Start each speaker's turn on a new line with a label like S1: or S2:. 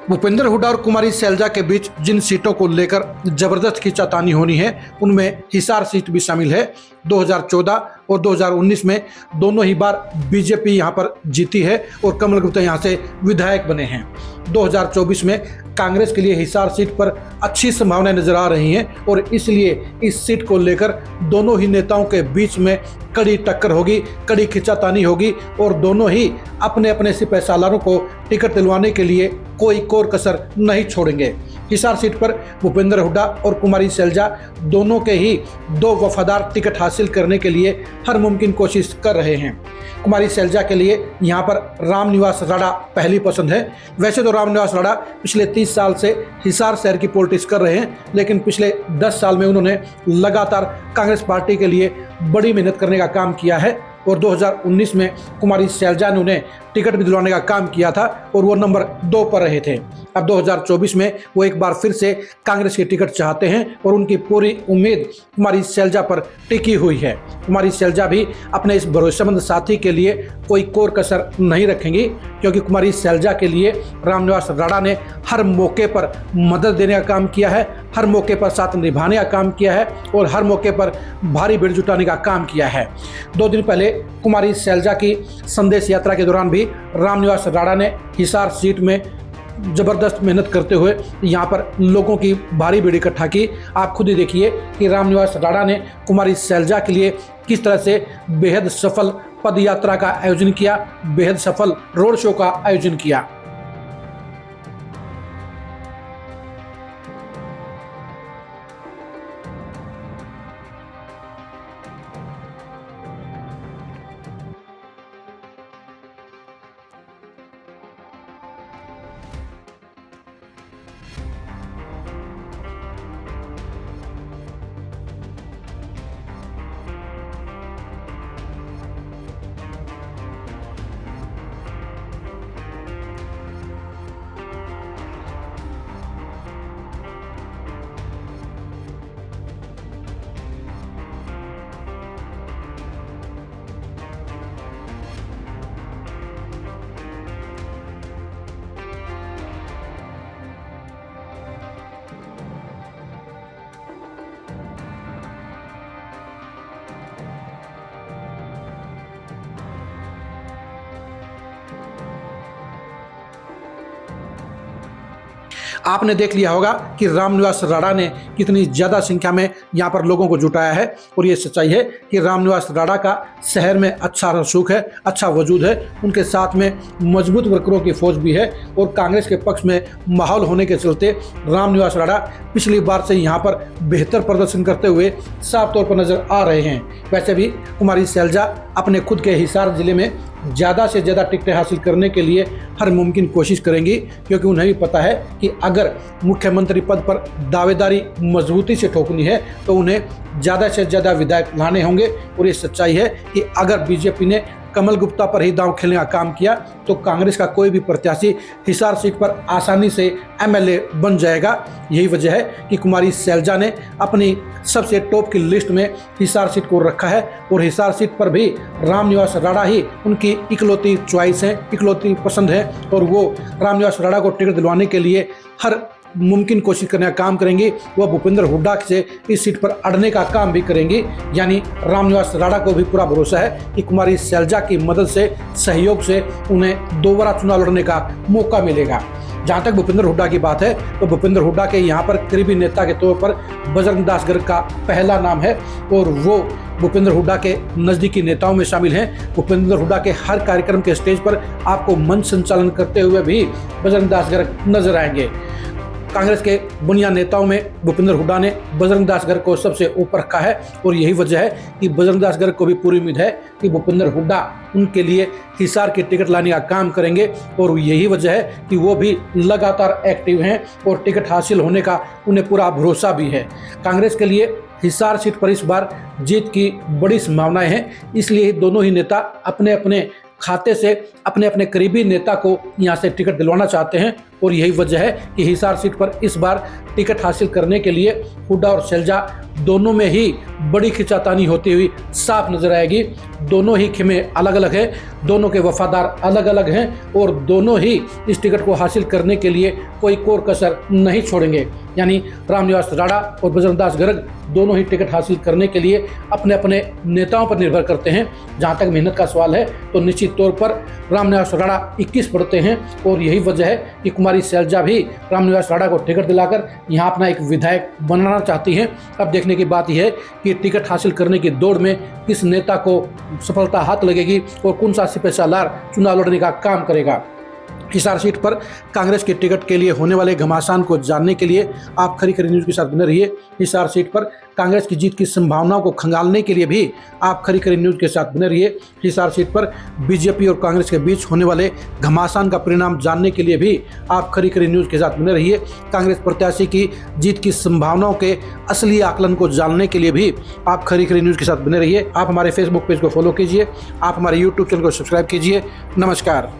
S1: भूपेंद्र हुड्डा और कुमारी सैलजा के बीच जिन सीटों को लेकर जबरदस्त खींचातानी होनी है उनमें हिसार सीट भी शामिल है। 2014 और 2019 में दोनों ही बार बीजेपी यहां पर जीती है और कमल गुप्ता यहां से विधायक बने हैं। 2024 में कांग्रेस के लिए हिसार सीट पर अच्छी संभावनाएं नजर आ रही हैं और इसलिए इस सीट को लेकर दोनों ही नेताओं के बीच में कड़ी टक्कर होगी, कड़ी खींचातानी होगी और दोनों ही अपने अपने सिपह सालारों को टिकट दिलवाने के लिए कोई कोर कसर नहीं छोड़ेंगे। हिसार सीट पर भूपेंद्र हुड्डा और कुमारी सैलजा दोनों के ही दो वफादार टिकट हासिल करने के लिए हर मुमकिन कोशिश कर रहे हैं। कुमारी सैलजा के लिए यहाँ पर रामनिवास राणा पहली पसंद है। वैसे तो रामनिवास राणा पिछले 30 साल से हिसार शहर की पॉलिटिक्स कर रहे हैं, लेकिन पिछले 10 साल में उन्होंने लगातार कांग्रेस पार्टी के लिए बड़ी मेहनत करने का काम किया है और 2019 में कुमारी सैलजा ने उन्हें टिकट भी दिलवाने का काम किया था और वो नंबर 2 पर रहे थे। अब 2024 में वो एक बार फिर से कांग्रेस की टिकट चाहते हैं और उनकी पूरी उम्मीद कुमारी सैलजा पर टिकी हुई है। कुमारी सैलजा भी अपने इस भरोसेमंद साथी के लिए कोई कोर कसर नहीं रखेंगी, क्योंकि कुमारी सैलजा के लिए रामनिवास राणा ने हर मौके पर मदद देने का काम किया है, हर मौके पर साथ निभाने का काम किया है और हर मौके पर भारी भीड़ जुटाने का काम किया है। 2 दिन पहले कुमारी सैलजा की संदेश यात्रा के दौरान भी रामनिवास राणा ने हिसार सीट में जबरदस्त मेहनत करते हुए यहाँ पर लोगों की भारी भीड़ इकट्ठा की। आप खुद ही देखिए कि रामनिवास राणा ने कुमारी सैलजा के लिए किस तरह से बेहद सफल पद यात्रा का आयोजन किया, बेहद सफल रोड शो का आयोजन किया। आपने देख लिया होगा कि रामनिवास राणा ने कितनी ज़्यादा संख्या में यहाँ पर लोगों को जुटाया है और ये सच्चाई है कि रामनिवास राणा का शहर में अच्छा रसूख है, अच्छा वजूद है। उनके साथ में मजबूत वर्करों की फौज भी है और कांग्रेस के पक्ष में माहौल होने के चलते रामनिवास राणा पिछली बार से यहाँ पर बेहतर प्रदर्शन करते हुए साफ तौर पर नजर आ रहे हैं। वैसे भी कुमारी सैलजा अपने खुद के हिसार जिले में ज़्यादा से ज़्यादा टिकटें हासिल करने के लिए हर मुमकिन कोशिश करेंगी, क्योंकि उन्हें भी पता है कि अगर मुख्यमंत्री पद पर दावेदारी मजबूती से ठोकनी है तो उन्हें ज़्यादा से ज़्यादा विधायक लाने होंगे। और ये सच्चाई है कि अगर बीजेपी ने कमल गुप्ता पर ही दांव खेलने का काम किया तो कांग्रेस का कोई भी प्रत्याशी हिसार सीट पर आसानी से एमएलए बन जाएगा। यही वजह है कि कुमारी सैलजा ने अपनी सबसे टॉप की लिस्ट में हिसार सीट को रखा है और हिसार सीट पर भी रामनिवास राणा ही उनकी इकलौती चॉइस है, इकलौती पसंद है और वो रामनिवास राणा को टिकट दिलवाने के लिए हर मुमकिन कोशिश करने का काम करेंगी। वह भूपेंद्र हुड्डा से इस सीट पर अड़ने का काम भी करेंगी। यानी रामनिवास राणा को भी पूरा भरोसा है कि कुमारी सैलजा की मदद से, सहयोग से उन्हें दोबारा चुनाव लड़ने का मौका मिलेगा। जहाँ तक भूपेंद्र हुड्डा की बात है तो भूपेंद्र हुड्डा के यहाँ पर करीबी नेता के तौर पर बजरंग दास गर्ग का पहला नाम है और वो भूपेंद्र हुड्डा के नज़दीकी नेताओं में शामिल हैं। भूपेंद्र हुड्डा के हर कार्यक्रम के स्टेज पर आपको मंच संचालन करते हुए भी बजरंग दास गर्ग नजर आएंगे। कांग्रेस के बुनियाद नेताओं में भूपेंद्र हुड्डा ने बजरंग दास गर्ग को सबसे ऊपर रखा है और यही वजह है कि बजरंग दास गर्ग को भी पूरी उम्मीद है कि भूपेंद्र हुड्डा उनके लिए हिसार की टिकट लाने का काम करेंगे और यही वजह है कि वो भी लगातार एक्टिव हैं और टिकट हासिल होने का उन्हें पूरा भरोसा भी है। कांग्रेस के लिए हिसार सीट पर इस बार जीत की बड़ी संभावनाएं हैं, इसलिए दोनों ही नेता अपने अपने खाते से अपने अपने करीबी नेता को यहाँ से टिकट दिलवाना चाहते हैं और यही वजह है कि हिसार सीट पर इस बार टिकट हासिल करने के लिए हुड्डा और शैलजा दोनों में ही बड़ी खिंचातानी होती हुई साफ नजर आएगी। दोनों ही खेमे अलग अलग हैं, दोनों के वफादार अलग अलग हैं और दोनों ही इस टिकट को हासिल करने के लिए कोई कोर कसर नहीं छोड़ेंगे। यानी रामनिवास राणा और बजरंग दास गर्ग दोनों ही टिकट हासिल करने के लिए अपने अपने नेताओं पर निर्भर करते हैं। जहां तक मेहनत का सवाल है तो निश्चित तौर पर रामनिवास राणा 21 पढ़ते हैं और यही वजह है कि कुमारी शैलजा भी रामनिवास राणा को टिकट दिलाकर यहाँ अपना एक विधायक बनाना चाहती हैं। अब देखने की बात यह है कि टिकट हासिल करने की दौड़ में किस नेता को सफलता हाथ लगेगी और कौन सा सिपह सालार चुनाव लड़ने का काम करेगा। हिसार सीट पर कांग्रेस के टिकट के लिए होने वाले घमासान को जानने के लिए आप खरी खरी न्यूज़ के साथ बने रहिए। हिसार सीट पर कांग्रेस की जीत की संभावनाओं को खंगालने के लिए भी आप खरी खरी न्यूज़ के साथ बने रहिए। हिसार सीट पर बीजेपी और कांग्रेस के बीच होने वाले घमासान का परिणाम जानने के लिए भी आप खरी खरी न्यूज़ के साथ बने रहिए। कांग्रेस प्रत्याशी की जीत की संभावनाओं के असली आकलन को जानने के लिए भी आप खरी खरी न्यूज़ के साथ बने रहिए। आप हमारे फेसबुक पेज को फॉलो कीजिए, आप हमारे यूट्यूब चैनल को सब्सक्राइब कीजिए। नमस्कार।